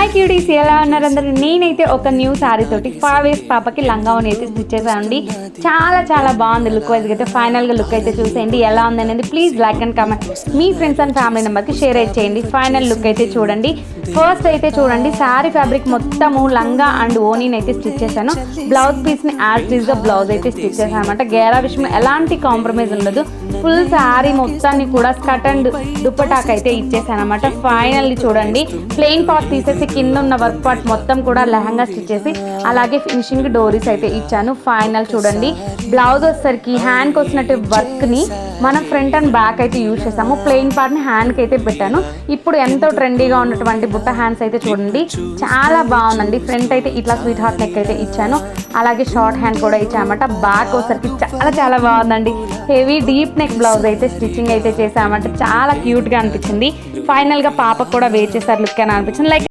Hi cuties, ఎలా ఉన్నారు అందరూ? నేనైతే ఒక న్యూ శారీ తోటి 5 ఇయర్స్ పాపకి లంగావని అయితే స్టిచ్ చేశానండి. చాలా బాగుంది. లుక్ వైజ్గా అయితే ఫైనల్గా లుక్ అయితే చూసేయండి ఎలా ఉంది అనేది. ప్లీజ్ లైక్ అండ్ కామెంట్ మీ ఫ్రెండ్స్ అండ్ ఫ్యామిలీ మెంబర్కి షేర్ అయితే చేయండి. ఫైనల్ లుక్ అయితే చూడండి. ఫస్ట్ అయితే చూడండి, శారీ ఫ్యాబ్రిక్ మొత్తము లంగా అండ్ ఓనీని అయితే స్టిచ్ చేశాను. బ్లౌజ్ పీస్ని యాజ్ టీజ్గా బ్లౌజ్ అయితే స్టిచ్ చేశాను అనమాట. గేరా విషయంలో ఎలాంటి కాంప్రమైజ్ ఉండదు. ఫుల్ శారీ మొత్తాన్ని కూడా స్కర్ట్ అండ్ దుప్పటాక్ అయితే ఇచ్చేసాను అనమాట. ఫైనల్లీ చూడండి, ప్లెయిన్ పార్ట్ తీసేసి కింద ఉన్న వర్క్ పార్ట్ మొత్తం కూడా లెహంగా స్టిచ్ చేసి అలాగే ఫినిషింగ్ డోరీస్ అయితే ఇచ్చాను. ఫైనల్ చూడండి, బ్లౌజ్ వచ్చేసరికి హ్యాండ్కి వచ్చినట్టు వర్క్ని మనం ఫ్రంట్ అండ్ బ్యాక్ అయితే యూజ్ చేసాము. ప్లెయిన్ పార్ట్ని హ్యాండ్కి అయితే పెట్టాను. ఇప్పుడు ఎంతో ట్రెండీగా ఉన్నటువంటి బుట్ట హ్యాండ్స్ అయితే చూడండి, చాలా బాగుందండి. ఫ్రంట్ అయితే ఇట్లా స్వీట్ హార్ట్ నెక్ అయితే ఇచ్చాను. అలాగే షార్ట్ హ్యాండ్ కూడా ఇచ్చామన్నమాట. బ్యాక్ వచ్చేసరికి చాలా బాగుందండి. హెవీ డీప్ నెక్ బ్లౌజ్ అయితే స్టిచ్చింగ్ అయితే చేసామంటే చాలా క్యూట్గా అనిపించింది. ఫైనల్గా పాపకు కూడా వేర్ చేశారు లుక్ అని అనిపించింది. లైక్